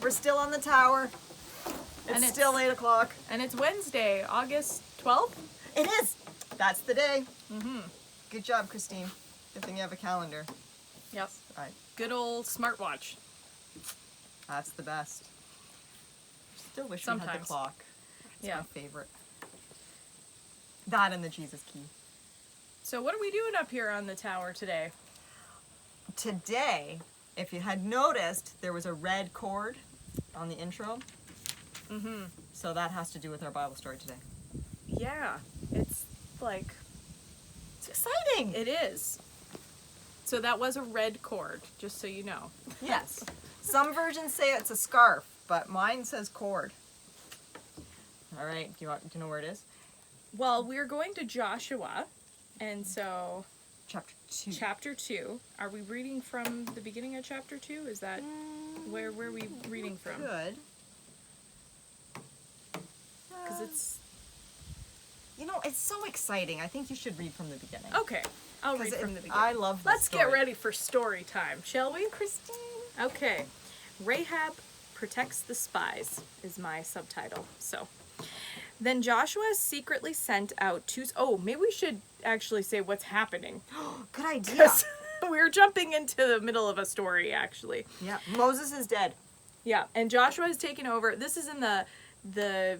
We're still on the tower. It's still 8 o'clock. And it's Wednesday, August 12th? It is. That's the day. Mm-hmm. Good job, Christine. Good thing you have a calendar. Yep. Right. Good old smartwatch. That's the best. Still wish we had the Sometimes. clock. It's Yeah. my favorite. That and the Jesus key. So what are we doing up here on the tower today? Today, if you had noticed, there was a red cord on the intro. Mm-hmm. So that has to do with our Bible story today. Yeah. It's like... It's exciting! It is. So that was a red cord, just so you know. Yes. Some versions say it's a scarf, but mine says cord. All right, do you know where it is? Well, we're going to Joshua, and so... Chapter 2. Chapter 2. Are we reading from the beginning of chapter 2? Is that... Where are we reading from? Good. Because it's... You know, it's so exciting. I think you should read from the beginning. Okay, I'll read from the beginning. I love this Let's story. get ready for story time, shall we? Christine. Okay. Rahab protects the spies is my subtitle. So, then Joshua secretly sent out two... Oh, maybe we should actually say what's happening. Good idea. Because we're jumping into the middle of a story, actually. Yeah, Moses is dead. Yeah, and Joshua has taken over. This is in the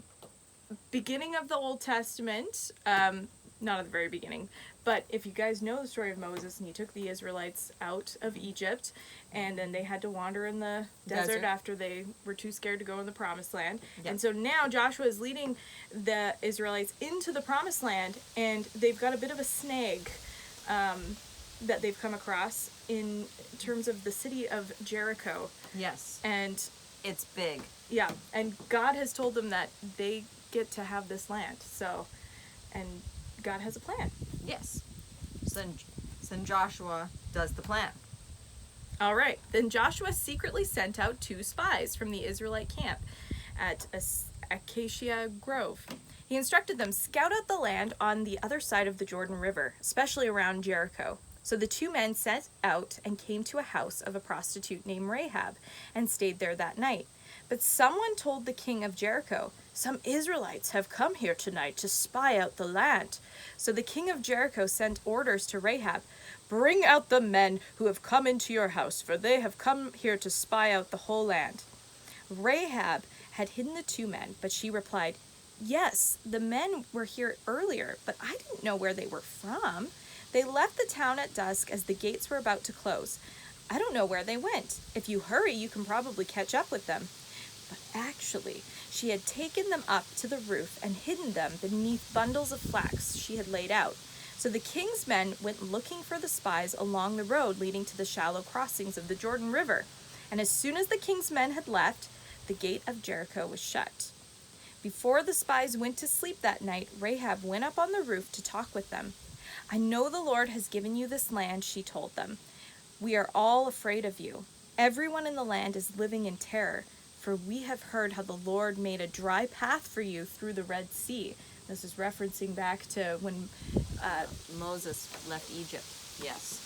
beginning of the Old Testament. Not at the very beginning. But if you guys know the story of Moses, and he took the Israelites out of Egypt, and then they had to wander in the desert after they were too scared to go in the Promised Land. Yep. And so now Joshua is leading the Israelites into the Promised Land, and they've got a bit of a snag that they've come across in terms of the city of Jericho. Yes. And it's big. Yeah, and God has told them that they get to have this land. So, and God has a plan. Yes. So then Joshua does the plan. All right. Then Joshua secretly sent out 2 spies from the Israelite camp at Acacia Grove. He instructed them, scout out the land on the other side of the Jordan River, especially around Jericho. So the 2 men set out and came to a house of a prostitute named Rahab and stayed there that night. But someone told the king of Jericho, some Israelites have come here tonight to spy out the land. So the king of Jericho sent orders to Rahab, bring out the men who have come into your house, for they have come here to spy out the whole land. Rahab had hidden the 2 men, but she replied, yes, the men were here earlier, but I didn't know where they were from. They left the town at dusk as the gates were about to close. I don't know where they went. If you hurry, you can probably catch up with them. But actually, she had taken them up to the roof and hidden them beneath bundles of flax she had laid out. So the king's men went looking for the spies along the road leading to the shallow crossings of the Jordan River. And as soon as the king's men had left, the gate of Jericho was shut. Before the spies went to sleep that night, Rahab went up on the roof to talk with them. I know the Lord has given you this land, she told them. We are all afraid of you. Everyone in the land is living in terror, for we have heard how the Lord made a dry path for you through the Red Sea. This is referencing back to when Moses left Egypt. Yes.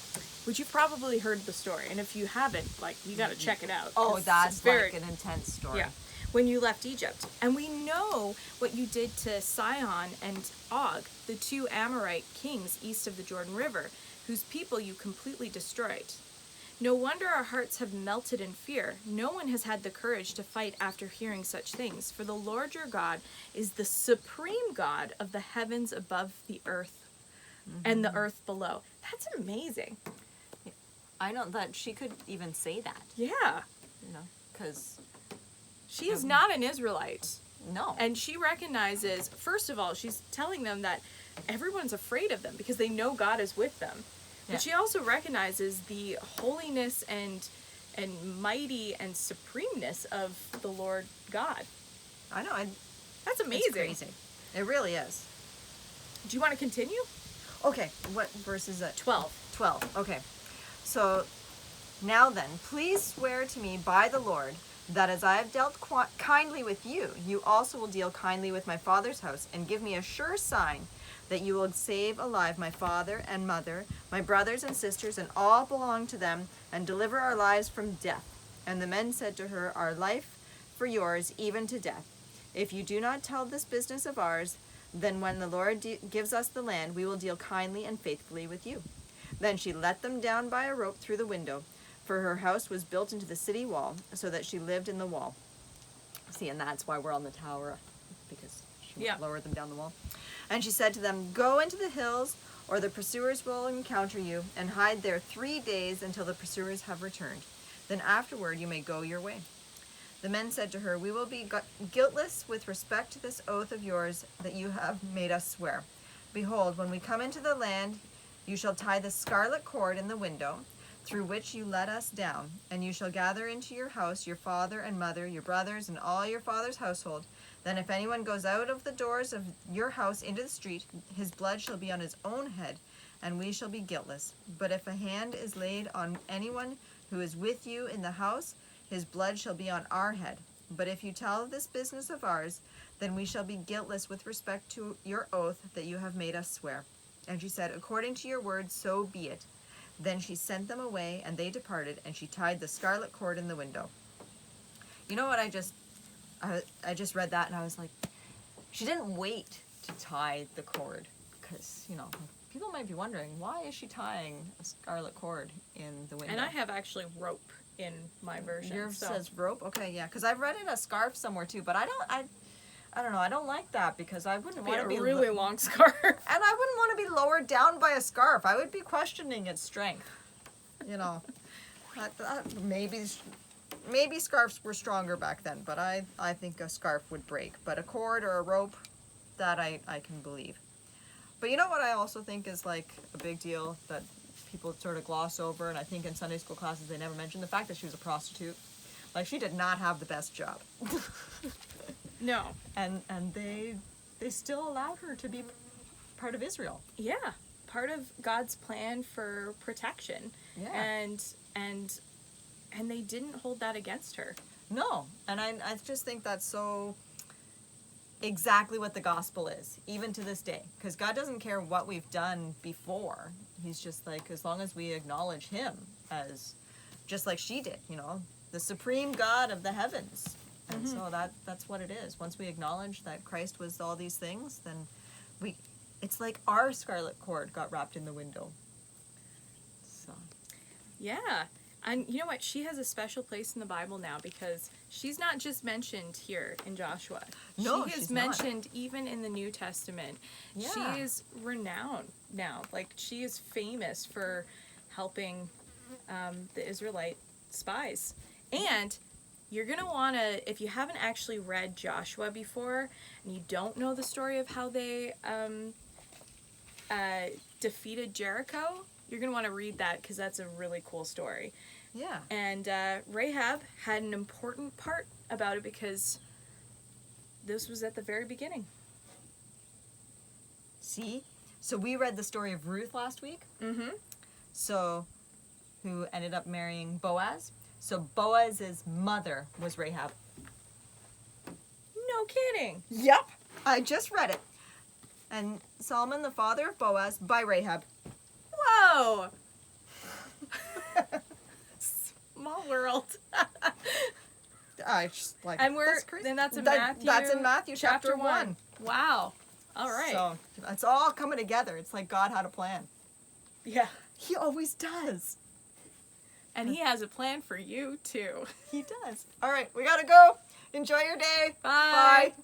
Which you've probably heard the story, and if you haven't, you got to check it out. Oh, that's like an intense story. Yeah. When you left Egypt. And we know what you did to Sihon and Og, the 2 Amorite kings east of the Jordan River, whose people you completely destroyed. No wonder our hearts have melted in fear. No one has had the courage to fight after hearing such things, for the Lord your God is the supreme God of the heavens above the earth and the earth below. That's amazing. I know that she could even say that. Yeah. Because... She is not an Israelite. No. And she recognizes, first of all, she's telling them that everyone's afraid of them because they know God is with them. Yeah. But she also recognizes the holiness and mighty and supremeness of the Lord God. I know. That's amazing. It's crazy. It really is. Do you want to continue? Okay. What verse is it? 12. 12. Okay. So, now then, please swear to me by the Lord that as I have dealt kindly with you, you also will deal kindly with my father's house, and give me a sure sign that you will save alive my father and mother, my brothers and sisters, and all belong to them, and deliver our lives from death. And the men said to her, our life for yours, even to death. If you do not tell this business of ours, then when the Lord gives us the land, we will deal kindly and faithfully with you." Then she let them down by a rope through the window, for her house was built into the city wall, so that she lived in the wall. See, and that's why we're on the tower, because she lowered them down the wall. And she said to them, "Go into the hills, or the pursuers will encounter you, and hide there 3 days until the pursuers have returned. Then afterward you may go your way." The men said to her, "We will be guiltless with respect to this oath of yours that you have made us swear. Behold, when we come into the land, you shall tie the scarlet cord in the window through which you let us down, and you shall gather into your house your father and mother, your brothers, and all your father's household. Then if anyone goes out of the doors of your house into the street, his blood shall be on his own head, and we shall be guiltless. But if a hand is laid on anyone who is with you in the house, his blood shall be on our head. But if you tell this business of ours, then we shall be guiltless with respect to your oath that you have made us swear." And she said, "According to your word, so be it." Then she sent them away, and they departed, and she tied the scarlet cord in the window. You know what, I just read that, and I was like, she didn't wait to tie the cord, because, people might be wondering, why is she tying a scarlet cord in the window? And I have actually rope in my version. Yours says rope? Okay, yeah, because I've read it a scarf somewhere too, but I don't know, I don't like that, because I wouldn't want to be a really long scarf. And I wouldn't want to be lowered down by a scarf. I would be questioning its strength. Maybe scarves were stronger back then, but I think a scarf would break. But a cord or a rope, that I can believe. But you know what I also think is like a big deal that people sort of gloss over, and I think in Sunday school classes they never mention the fact that she was a prostitute. Like, she did not have the best job. No. And they still allowed her to be part of Israel. Yeah. Part of God's plan for protection. Yeah. And they didn't hold that against her. No. And I just think that's so exactly what the gospel is, even to this day. Because God doesn't care what we've done before. He's just like, as long as we acknowledge him as, just like she did, the supreme God of the heavens. And so that's what it is. Once we acknowledge that Christ was all these things, then it's like our scarlet cord got wrapped in the window. So. Yeah. And you know what? She has a special place in the Bible now, because she's not just mentioned here in Joshua. No, she is she's mentioned even in the New Testament. Yeah. She is renowned now. Like, she is famous for helping the Israelite spies. And you're going to want to, if you haven't actually read Joshua before, and you don't know the story of how they defeated Jericho, you're going to want to read that, because that's a really cool story. Yeah. And Rahab had an important part about it, because this was at the very beginning. See? So we read the story of Ruth last week. Mm-hmm. So, who ended up marrying Boaz. So Boaz's mother was Rahab. No kidding. Yep. I just read it. And Solomon, the father of Boaz, by Rahab. Whoa. Small world. I just like. And that's crazy. then that's in Matthew. That's in Matthew chapter 1. Wow. All right. So it's all coming together. It's like God had a plan. Yeah. He always does. And he has a plan for you too. He does. All right, we gotta go. Enjoy your day. Bye. Bye.